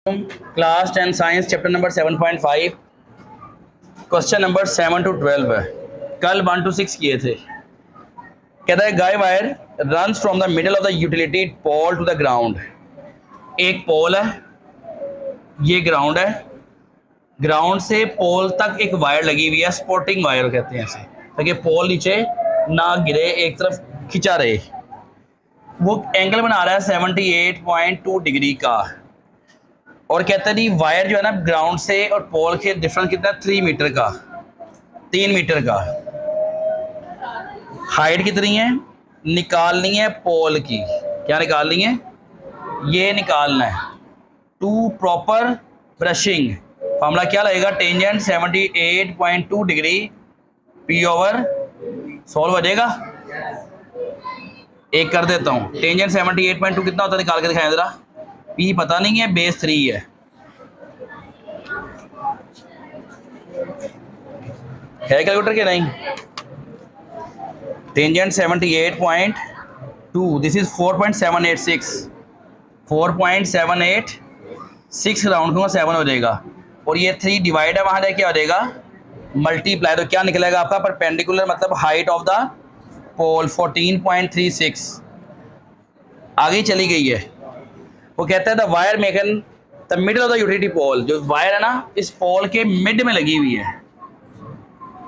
Class 10 science chapter number 7.5 question number 7 to 12 है। कल 1 to 6 किए थे। कहता है guy wire runs from the middle of the utility pole to the ground. एक पोल है, ये ग्राउंड है, ग्राउंड से पोल तक एक वायर लगी हुई है, सपोर्टिंग वायर कहते हैं इसे, ताकि पोल नीचे ना गिरे, एक तरफ खिंचा रहे। वो एंगल बना रहा है 78.2 डिग्री का, और कहते हैं जी वायर जो है ना ग्राउंड से और पोल के डिफरेंस कितना है 3 मीटर का, 3 मीटर का। हाइट कितनी है निकालनी है पोल की, क्या निकालनी है, ये निकालना है। टू प्रॉपर ब्रशिंग फार्मूला क्या लगेगा, tangent 78.2 degree P over, solve हो जाएगा। एक कर देता हूँ, टेंजेंट 78.2 कितना होता है निकाल के दिखाएं जरा। पी पता नहीं है, बेस 3 है कैलकुलेटर के नहीं। टेंजेंट 78.2 दिस इज 4.786, 4.786 राउंड को 7 हो जाएगा, और ये 3 डिवाइड है वहाँ क्या हो जाएगा मल्टीप्लाई, तो क्या निकलेगा आपका परपेंडिकुलर मतलब हाइट ऑफ द पोल 14.36 आगे चली गई है। वो कहता है the wire makes the middle of the utility pole, जो वायर है ना इस पोल के मिड में लगी हुई है।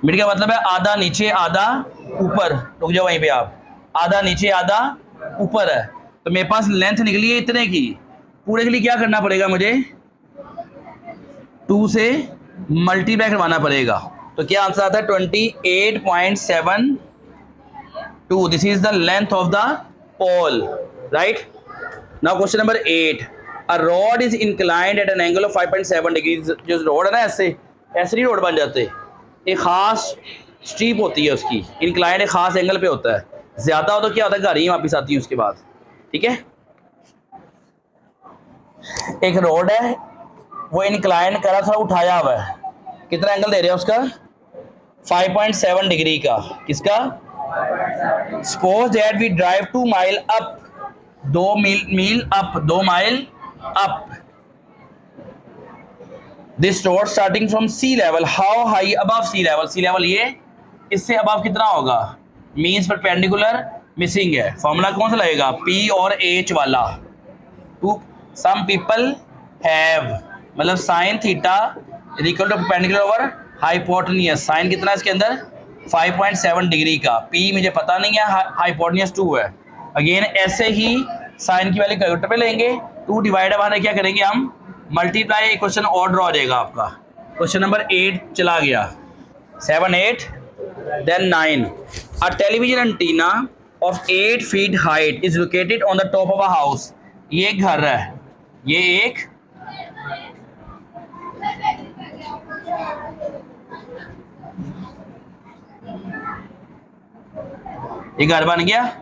मिड का मतलब है आधा नीचे आधा ऊपर, रुक जाओ वहीं पे आप, आधा नीचे आधा ऊपर है। तो मेरे पास लेंथ निकली है इतने की, पूरे के लिए क्या करना पड़ेगा मुझे 2 से मल्टीप्लाई करवाना पड़ेगा। तो क्या आंसर आता है 28.72, this is the length of the pole, right. Now question number 8, a rod is inclined at an angle of 5.7 degree. जो रोड है ना ऐसे नहीं रोड बन जाते, एक खास स्ट्रीप होती है उसकी, इंक्लाइंड एक खास एंगल पे होता है, ज्यादा हो तो क्या होता है घर ही वापस आती है उसके बाद, ठीक है। एक रोड है वो इंक्लाइंड करा था, उठाया हुआ है, कितना एंगल दे रहे हैं उसका 5.7 डिग्री का, किसका, suppose that we drive 2 mile up, 2 मील up, 2 mile up this road starting from sea level, how high above sea level, sea level ये, इससे अबव कितना होगा, मीन्स परपेंडिकुलर मिसिंग है। फॉर्मूला कौन सा लगेगा, पी और एच वाला। टू सम पीपल हैव मतलब sine theta equal to perpendicular over hypotenuse, sine कितना है इसके अंदर 5.7 डिग्री का, पी मुझे पता नहीं है, हाइपोटेन्यूस 2 है। अगेन ऐसे ही साइन की वैल्यू कैलकुलेटर पे लेंगे, 2 डिवाइड हमारे क्या करेंगे हम मल्टीप्लाई, क्वेश्चन और ड्रॉ हो जाएगा आपका। क्वेश्चन नंबर 8 चला गया, 7 8 then 9, a television antenna of 8 feet height is located on the top of a house. ये एक घर है, ये एक घर बन गया,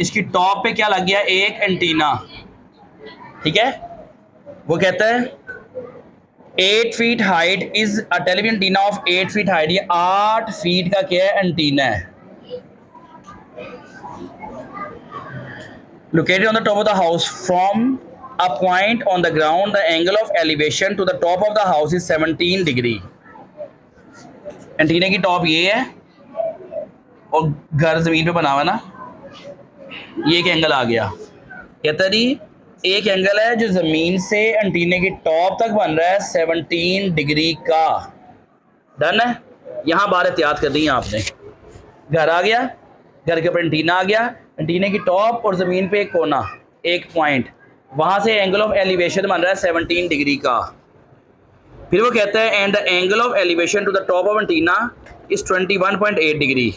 इसकी टॉप पे क्या लग गया एक एंटीना, ठीक है। वो कहता है 8 feet height is a television antenna of 8 feet height, ये 8 फीट का क्या है एंटीना है, located on the top of the house from a point on the ground the angle of elevation to the top of the house is 17 degree. Antenna की top ये है और घर जमीन पे बना हुआ ना, ये एक एंगल आ गया। कहता है जी एक एंगल है जो जमीन से एंटीने की टॉप तक बन रहा है 17 डिग्री का, डन है। यहाँ बार एहतियात कर दी आपने, घर आ गया, घर के ऊपर एंटीना आ गया, एंटीने की टॉप और जमीन पे एक कोना, एक पॉइंट, वहां से एंगल ऑफ एलिवेशन बन रहा है 17 डिग्री का। फिर वो कहता है and the angle of elevation to the top of antenna is 21.8 degree.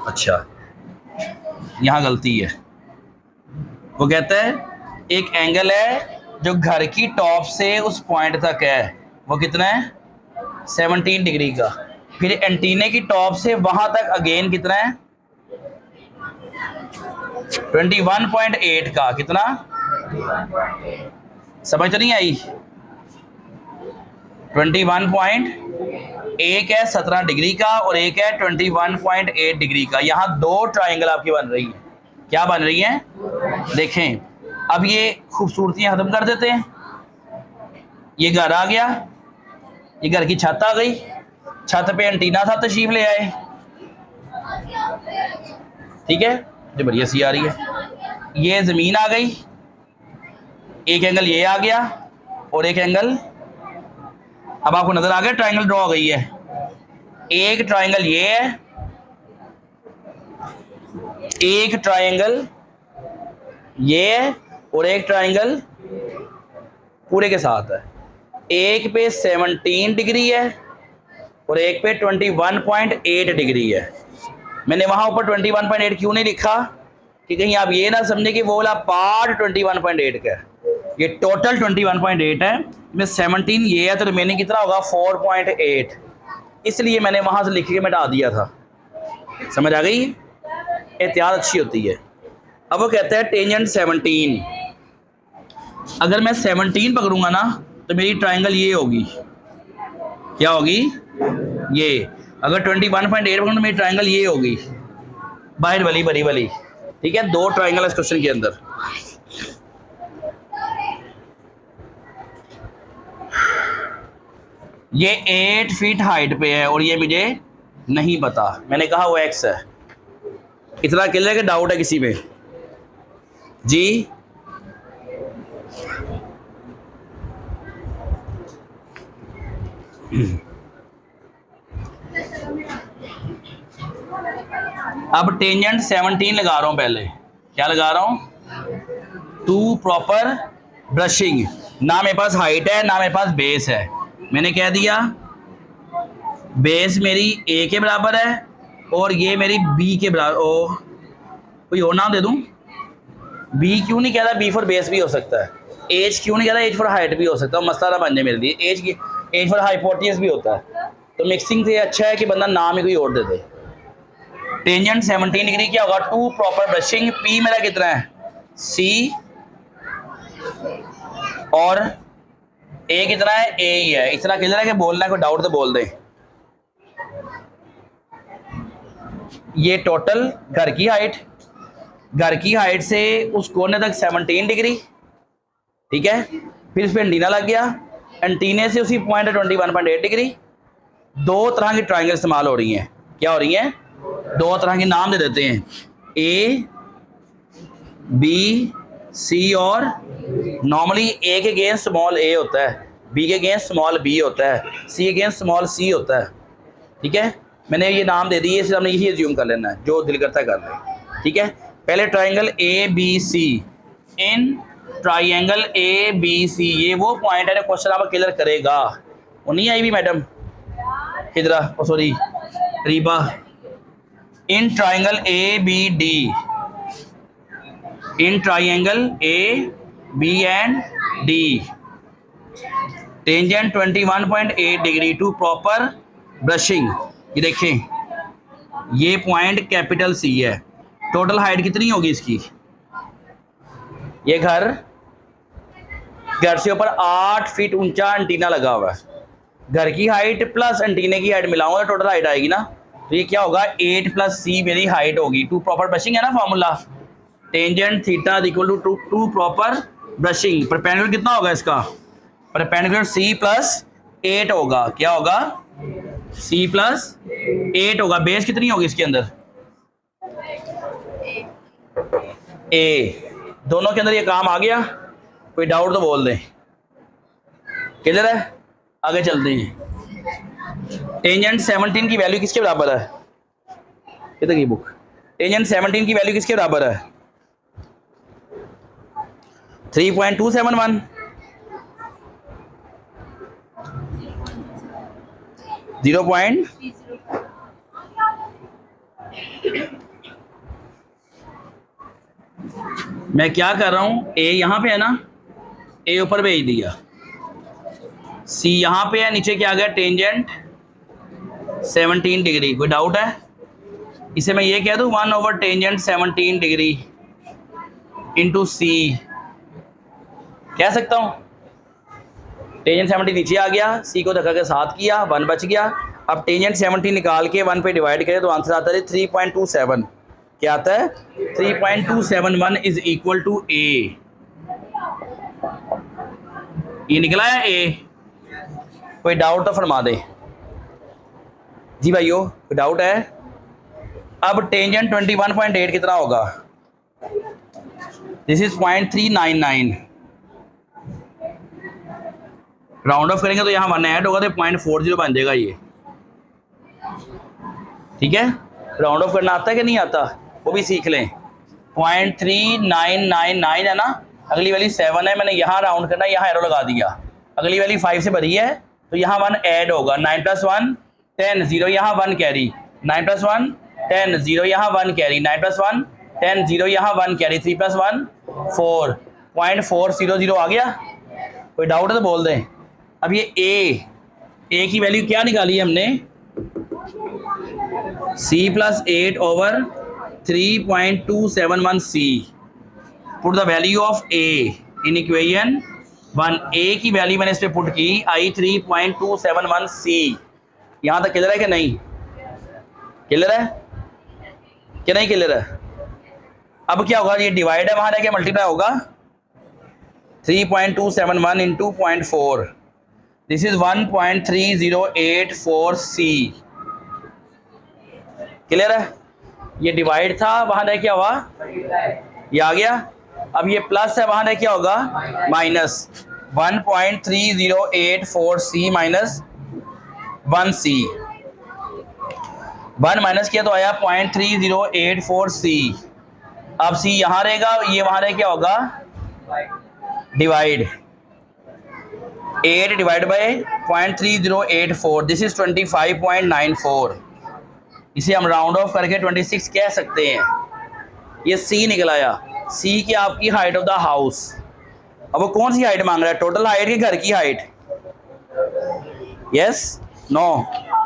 अच्छा यहाँ गलती है, वो कहता है एक एंगल है जो घर की टॉप से उस पॉइंट तक है, वो कितना है 17 डिग्री का, फिर एंटीने की टॉप से वहां तक अगेन कितना है 21.8 का, कितना समझ तो नहीं आई 21.8 एक है 17 डिग्री का और एक है 21.8 डिग्री का। यहाँ दो ट्राइंगल आपकी बन रही है। क्या बन रही है? देखें, अब ये खूबसूरतियां खत्म कर देते हैं। ये घर आ गया, ये घर की छत आ गई, छत पे एंटीना था, तशरीफ ले आए। ठीक है, जो बढ़िया सी आ रही है। ये जमीन आ गई, एक एंगल ये आ गया और एक एंगल, अब आपको नजर आ गया ट्राइंगल ड्रॉ हो गई है। एक ट्राइंगल ये है, एक ट्राइंगल ये है और एक ट्राइंगल पूरे के साथ है। एक पे 17 डिग्री है और एक पे 21.8 डिग्री है। मैंने वहां ऊपर 21.8 क्यों नहीं लिखा कि कहीं आप ये ना समझे कि वो वाला पार्ट 21.8 का है। ये टोटल 21.8 है, में 17 ये है, तो रिमेनिंग कितना होगा? 4.8। इसलिए मैंने वहां से लिख के मिटा दिया था। समझ आ गई? एहतियात अच्छी होती है। अब वो कहता है टेंजेंट 17। अगर मैं 17 पकड़ूंगा ना तो मेरी ट्राइंगल ये होगी। क्या होगी? ये। अगर 21.8 पकड़ूँ तो मेरी ट्राइंगल ये होगी, बाहर वाली बड़ी वाली। ठीक है, दो ट्राइंगल इस क्वेश्चन के अंदर। ये 8 फीट हाइट पे है और ये मुझे नहीं पता। मैंने कहा वो एक्स है। इतना क्लियर है कि डाउट है किसी में? जी अब टेंजेंट 17 लगा रहा हूं। पहले क्या लगा रहा हूं? To proper brushing. ना मेरे पास हाइट है ना मेरे पास बेस है। मैंने कह दिया बेस मेरी ए के बराबर है और ये मेरी बी के बराबर। ओ, कोई और नाम दे दूं? बी क्यों नहीं कह रहा? बी फॉर बेस भी हो सकता है। एच क्यों नहीं कह रहा? एच फॉर हाइट भी हो सकता है। मसला ना बन जाए मेरे लिए। एच फॉर हाइपोटेनस भी होता है। तो मिक्सिंग से अच्छा है कि बंदा नाम ही कोई और दे दे। टेंजेंट 17 डिग्री क्या होगा? To proper brushing. पी मेरा कितना है? सी। और ए कितना है? ए ही है। इतना क्लियर है कि बोलना है, कोई डाउट तो बोल दे। ये टोटल घर की हाइट से उस कोने तक 17 डिग्री। ठीक है, फिर इस पर एंटीना लग गया, एंटीने से उसी पॉइंट 21.8 डिग्री। दो तरह की ट्राइंगल इस्तेमाल हो रही हैं। क्या हो रही हैं? दो तरह के नाम दे देते हैं, ए बी सी। और नॉर्मली ए के अगेंस्ट स्मॉल ए होता है, बी के अगेंस्ट स्मॉल बी होता है, सी के अगेंस्ट स्मॉल सी होता है। ठीक है, मैंने ये नाम दे दिए, इसलिए हमने यही एज्यूम कर लेना है, जो दिल करता है कर ले। ठीक है, पहले triangle A B C. In triangle A B C, ये वो पॉइंट है क्वेश्चन आपका क्लियर करेगा। वो नहीं आई भी madam Hijra, sorry Riba. In triangle A B D, in triangle A B and D, tangent 21.8 degree to proper brushing. ये देखें, ये पॉइंट कैपिटल सी है। टोटल हाइट कितनी होगी इसकी? ये घर से ऊपर 8 फीट ऊंचा एंटीना लगा हुआ है। घर की हाइट प्लस एंटीने की हाइट मिलाऊंगा तो टोटल हाइट आएगी ना। तो ये क्या होगा? 8 + c मेरी हाइट होगी। टू प्रॉपर ब्रशिंग है ना formula, tangent theta equal to to proper brushing. Perpendicular कितना होगा इसका? परपेंडिकुलर c + 8 होगा। क्या होगा? c + 8 होगा। बेस कितनी होगी इसके अंदर? a। दोनों के अंदर ये काम आ गया? कोई डाउट तो बोल दें। क्लियर है? आगे चलते हैं। टेंजेंट 17 की वैल्यू किसके बराबर है? कितने की बुक? टेंजेंट 17 की वैल्यू किसके बराबर है? 3.271। 0. मैं क्या कर रहा हूं? ए यहां पे है ना, ए ऊपर भेज दिया, सी यहां पे है, नीचे क्या आ गया? Tangent 17 degree. कोई डाउट है? इसे मैं ये कह दूं 1 / टेंजेंट 17 डिग्री इंटू सी, कह सकता हूं। टेंजेंट 70 नीचे आ गया, सी को धक्का के साथ किया, 1 बच गया। अब टेंजेंट 70 निकाल के 1 पे डिवाइड करें तो आंसर आता है 3.27। क्या आता है? 3.271 इज इक्वल टू ए। ये निकला है ए। कोई डाउट तो फरमा दे जी भाइयों, कोई डाउट है? अब टेंजेंट 21.8 कितना होगा? This is 0.399। राउंड ऑफ करेंगे तो यहाँ 1 ऐड होगा तो 0.40 बन जाएगा ये। ठीक है, राउंड ऑफ करना आता है कि नहीं आता, वो भी सीख लें। 0.3999 है ना, अगली वाली 7 है, मैंने यहाँ राउंड करना, यहाँ एरो लगा दिया। अगली वाली 5 से भरी है तो यहाँ 1 ऐड होगा, 9 + 1 10, 0 यहाँ 1 कैरी, 9 + 1 10, 0 यहाँ 1 कैरी, 9 + 1 10, 0 यहाँ 1 कैरी, 3 + 1 4, 0.400 आ गया। कोई डाउट है तो बोल दें। अब ये ए की वैल्यू क्या निकाली है हमने? c + 8 over 3.271c। Put the value of a in equation 1। a की वैल्यू मैंने इस पे पुट की, आई 3.271c। यहाँ तक क्लियर है कि नहीं? क्लियर है कि नहीं क्लियर है? अब क्या होगा, ये डिवाइड है, वहाँ रह के मल्टीप्लाई होगा। 3.271 × 0.4, दिस इज 1.3084c। क्लियर है? ये डिवाइड था, वहाँ रह क्या हुआ, ये आ गया। अब ये प्लस है, वहाँ रह क्या होगा, minus 1.3084c minus 1c। 1 minus किया तो आया 0.3084c। अब c यहाँ रहेगा, ये वहाँ रह क्या होगा, divide 8 divide by 0.3084, this is 25.94। इसे हम राउंड ऑफ करके 26 कह सकते हैं। ये सी निकल आया। सी की आपकी हाइट ऑफ द हाउस। अब वो कौन सी हाइट मांग रहा है, टोटल हाइट की घर की height? Yes, no,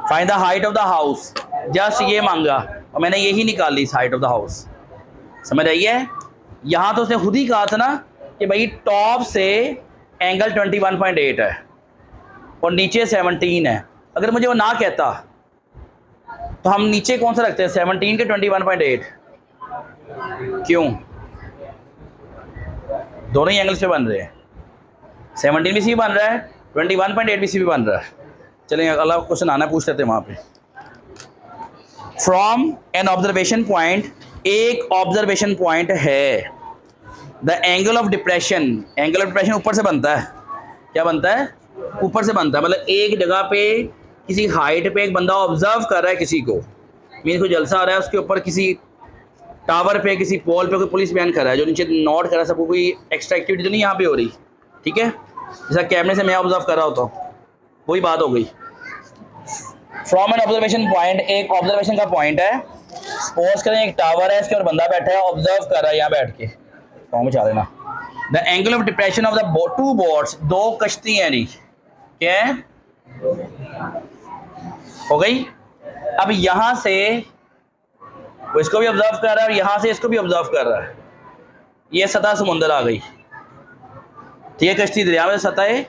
find the height of the house. Just ये मांगा और मैंने यही निकाली इस हाइट ऑफ द हाउस। समझ रही है? यहाँ तो उसने खुद ही कहा था ना कि भाई टॉप से एंगल 21.8 है और नीचे 17 है। अगर मुझे वो ना कहता तो हम नीचे कौन सा रखते हैं, 17 के 21.8? क्यों? दोनों ही एंगल्स पे बन रहे हैं। 17 भी सी बन रहा है, 21.8 भी सी भी बन रहा है। चलें अगला क्वेश्चन आना, पूछ लेते हैं वहाँ पे। फ्रॉम एन ऑब्जर्वेशन पॉइंट, एक ऑब्जर्वेशन पॉइंट है, the angle of depression. Angle of depression ऊपर से बनता है। क्या बनता है? ऊपर से बनता है। मतलब एक जगह पे किसी हाइट पे एक बंदा ऑब्जर्व कर रहा है किसी को, मीन कोई जलसा आ रहा है, उसके ऊपर किसी टावर पे, किसी पोल पे कोई पुलिस मैन कर रहा है जो नीचे नोट कर रहा है, सबको कोई एक्स्ट्रा एक्टिविटी तो नहीं यहाँ पे हो रही। ठीक है, जैसा कैमरे से मैं ऑब्जर्व कर रहा होता हूँ, वही बात हो गई। फ्रॉम एन ऑब्जर्वेशन पॉइंट, एक ऑब्जर्वेशन का पॉइंट है। सपोज करें एक टावर है, इसके ऊपर बंदा बैठा है, ऑब्जर्व कर रहा है यहाँ बैठ के। तो में चल लेना। The angle of depression of the two boats, दो कश्ती हैं जी, क्या है, हो गई। अब यहां से वो इसको भी ऑब्जर्व कर रहा है और यहां से इसको भी ऑब्जर्व कर रहा है। ये सतह समुंदर आ गई, ठीक है, कश्ती दरिया में, सतह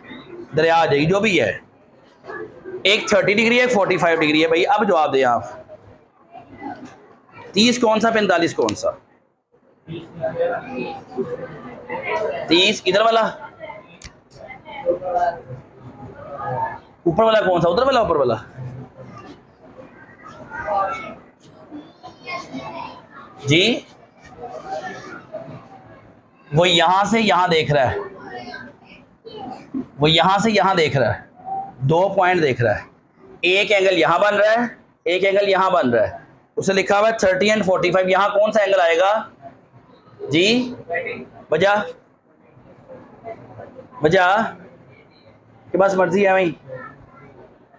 दरिया आ जाएगी, जो भी है। एक 30 डिग्री है, एक 45 डिग्री है। भाई अब जवाब दें आप, 30 कौन सा, 45 कौन सा? 30 इधर वाला, ऊपर वाला कौन सा, उधर वाला, ऊपर वाला? जी, वो यहां से यहां देख रहा है, वो यहां से यहां देख रहा है, 2 पॉइंट देख रहा है। एक एंगल यहां बन रहा है, एक एंगल यहां बन रहा है। उसे लिखा हुआ है 30 एंड 45। यहां कौन सा एंगल आएगा जी? वजह के पास मर्जी है भाई,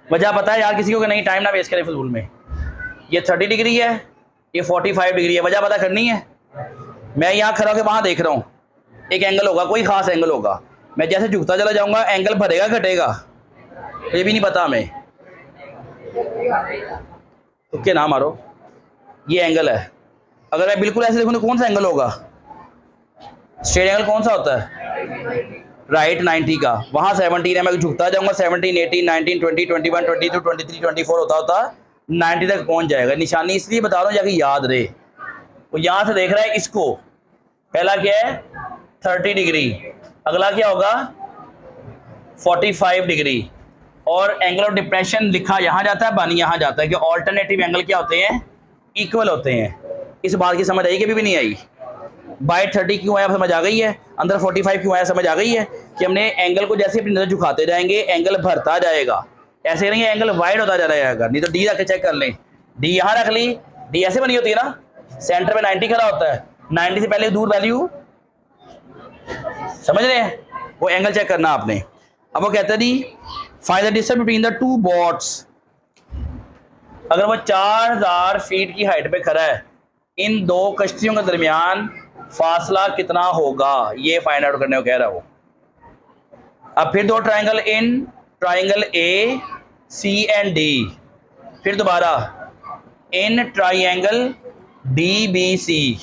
वजह पता है यार किसी को कि नहीं? टाइम ना वेस्ट करें फजूल में। ये 30 डिग्री है, ये 45 डिग्री है, वजह पता करनी है। मैं यहाँ खड़ा होकर वहाँ देख रहा हूँ, एक एंगल होगा, कोई खास एंगल होगा। मैं जैसे झुकता चला जाऊँगा, एंगल बढ़ेगा घटेगा ये भी नहीं पता हमें। तुक्के ना मारो, ये एंगल है। अगर मैं बिल्कुल ऐसे देखूँ तो कौन सा एंगल होगा? स्ट्रेट एंगल कौन सा होता है? राइट 90 का, वहाँ 17 है, मैं झुकता जाऊंगा 17, 18, 19, 20, 21, 22, 23, 24 होता होता 90 तक पहुंच जाएगा। निशानी इसलिए बता रहा हूँ जाके याद रहे। वो यहाँ से देख रहा है इसको, पहला क्या है 30 डिग्री, अगला क्या होगा 45 डिग्री, और एंगल ऑफ डिप्रेशन लिखा यहाँ जाता है, बानी यहाँ जाता है कि ऑल्टरनेटिव एंगल क्या होते हैं, इक्वल होते हैं। इस बात की समझ आई कि भी नहीं आई? बाय 30 क्यों आया समझ आ गई है, अंदर 45 क्यों आया समझ आ गई है कि हमने एंगल को जैसे अपनी नजर झुकाते जाएंगे एंगल भरता जाएगा, ऐसे नहीं एंगल वाइड होता जा जाएगा। नहीं तो डी रख के चेक कर लें, डी यहाँ रख ली, डी ऐसे बनी होती है ना, सेंटर में 90 खड़ा होता है, 90 से पहले दूर वैल्यू, समझ रहे हैं, वो एंगल चेक करना आपने। अब वो कहता है जी find the distance between the two boats, अगर वो 4000 फीट की हाइट पे खड़ा है, इन दो कश्तियों के दरमियान फासला कितना होगा, ये फाइंड आउट करने को कह रहा है वो। अब फिर दो triangle in triangle A C and D, फिर दोबारा in triangle D B C,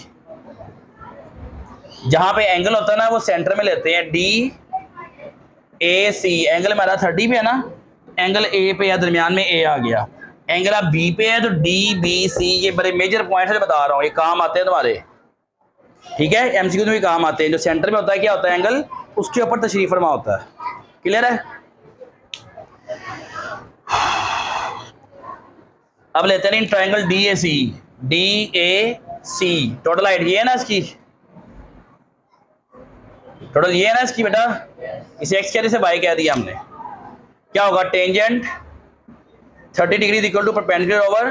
जहां पे एंगल होता है ना वो सेंटर में लेते हैं, डी ए सी, एंगल हमारा 30 पे है ना, एंगल ए पे या दरमियान में ए आ गया, एंगल आप बी पे है तो डी बी सी, ये बड़े मेजर पॉइंट से बता रहा हूँ, ये काम आते हैं तुम्हारे, ठीक है, एमसीक्यू में भी काम आते हैं। जो सेंटर में होता है क्या होता है एंगल, उसके ऊपर तशरीफ फरमा होता है, क्लियर है। अब लेते हैं in triangle D A C, D A C, total height ये है ना इसकी, टोटल ये है ना इसकी बेटा, इसे एक्स कह रहे से वाई कह दिया हमने, क्या होगा tangent 30 degree equal to perpendicular over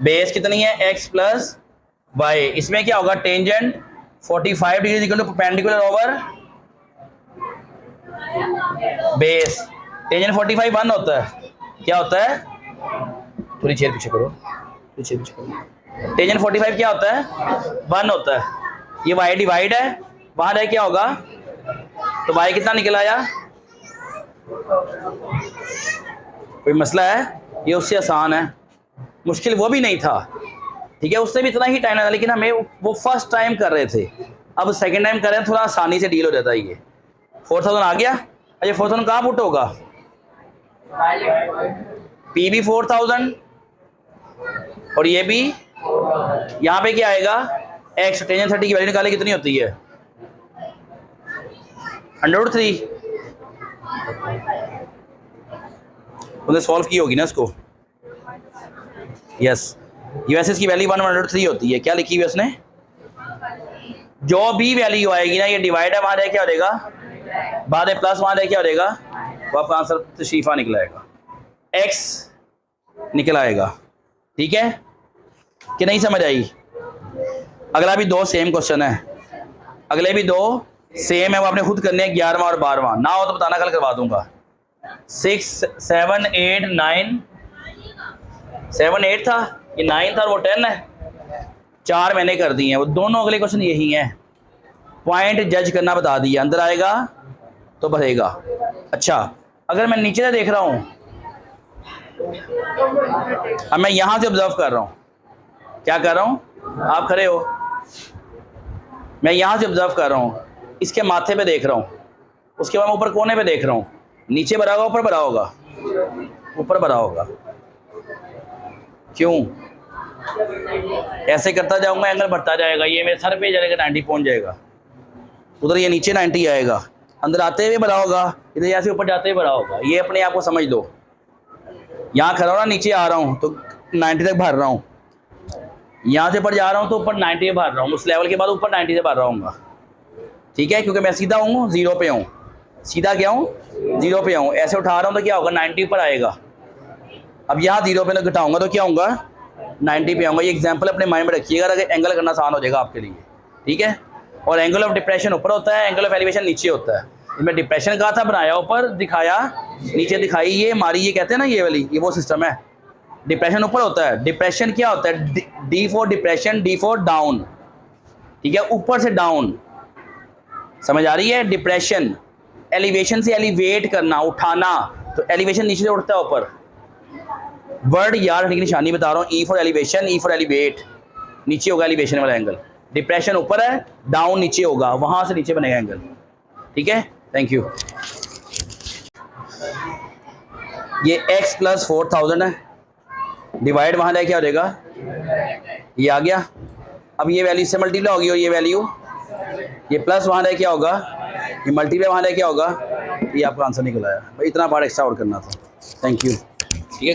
base कितनी है एक्स प्लस वाई, इसमें क्या होगा tangent 45 degree equal to perpendicular over base, tangent 45 1 होता है, क्या होता है, थोड़ी चेयर पीछे करो, पीछे पीछे करो, टेंजेंट 45 क्या होता है 1 होता है, ये वाई डिवाइड है, वहां रह क्या होगा, तो वाई कितना निकल आया, कोई मसला है, ये उससे आसान है, मुश्किल वो भी नहीं था, ठीक है, उससे भी इतना ही टाइम लगा, लेकिन हमें वो फर्स्ट टाइम कर रहे थे, अब सेकंड टाइम कर रहे हैं, थोड़ा आसानी से डील हो जाता है। ये 4000 आ गया, अच्छा 4000 कहाँ पुट होगा, पी भी 4000 और ये भी, यहाँ पे क्या आएगा एक्स, टेंजेंट 30 की वैल्यू निकाले कितनी होती है 103, उन्हें सॉल्व की होगी ना इसको, यस, ये वैसे इसकी वैल्यू 103 होती है, क्या लिखी हुई है उसने, जो भी वैल्यू आएगी ना, ये डिवाइड है, वहां रह क्या हो जाएगा, बाद में प्लस वहां रह क्या हो जाएगा, वो आपका आंसर तशरीफा निकल आएगा, एक्स निकल आएगा, ठीक है कि नहीं समझ आई। अगला भी दो सेम क्वेश्चन है, अगले भी दो सेम है, वो आपने खुद करने हैं 11वां और 12वां, ना हो तो बताना कल करवा दूंगा। 6 7 8 9, 7 8 था, ये 9 था और वो 10 है, 4 मैंने कर दी हैं, वो दोनों अगले क्वेश्चन यही हैं, पॉइंट जज करना बता दिया, अंदर आएगा तो भरेगा। अच्छा अगर मैं नीचे से देख रहा हूँ, अब मैं यहां से ऑब्जर्व कर रहा हूँ, क्या कर रहा हूँ, आप खड़े हो, मैं यहां से ऑब्जर्व कर रहा हूँ, इसके माथे पे देख रहा हूँ, उसके बाद मैं ऊपर कोने पे देख रहा हूँ, नीचे भरा होगा ऊपर भरा होगा, ऊपर भरा होगा, क्यों, ऐसे करता जाऊंगा एंगल बढ़ता जाएगा, ये मेरे सर पे जाएगा 90 पहुंच जाएगा, उधर ये नीचे 90 आएगा, अंदर आते हुए भरा होगा, इधर ऐसे ऊपर जाते हुए भरा होगा, ये अपने आप को समझ दो, यहाँ खड़ा हो ना, नीचे आ रहा हूँ तो 90 तक भर रहा हूँ, यहाँ से ऊपर जा रहा हूँ तो ऊपर 90 भर रहा हूँ, उस लेवल के बाद ऊपर 90 से भर रहा हूँ, ठीक है, क्योंकि मैं सीधा हूँ 0 पे हूँ, सीधा क्या हूँ 0 पे हूँ, ऐसे उठा रहा हूँ तो क्या होगा 90 पर आएगा, अब यहाँ 0 पे घटाऊंगा तो क्या होगा 90 पे आऊँगा, ये एग्जाम्पल अपने माइंड में रखिएगा, अगर एंगल करना आसान हो जाएगा आपके लिए, ठीक है। और एंगल ऑफ डिप्रेशन ऊपर होता है, एंगल ऑफ एलिवेशन नीचे होता है, इसमें डिप्रेशन कहा था बनाया ऊपर, दिखाया नीचे, दिखाई ये मारी, ये कहते हैं ना, ये वाली ये वो सिस्टम है, डिप्रेशन ऊपर होता है, डिप्रेशन क्या होता है, D for depression, D for down, ठीक है, ऊपर से डाउन, समझ आ रही है, डिप्रेशन एलिवेशन से एलिवेट करना, उठाना, तो एलिवेशन नीचे से उठता है ऊपर, वर्ड याद रखने की निशानी बता रहा हूँ, E for elevation, E for elevate, नीचे होगा एलिवेशन वाला एंगल, डिप्रेशन ऊपर है, डाउन नीचे होगा, वहां से नीचे बनेगा एंगल। ठीक है, थैंक यू। ये x प्लस 4000 है, डिवाइड वहां जाए क्या हो जाएगा, ये आ गया। अब ये वैल्यू से मल्टीप्लाई होगी और ये वैल्यू, ये प्लस वहां जाए क्या होगा, ये मल्टीप्लाई वहां जाए क्या होगा, ये आपका आंसर निकल आया भाई। इतना पार्ट एक्स्ट्रा और करना था। Thank you. ठीक है।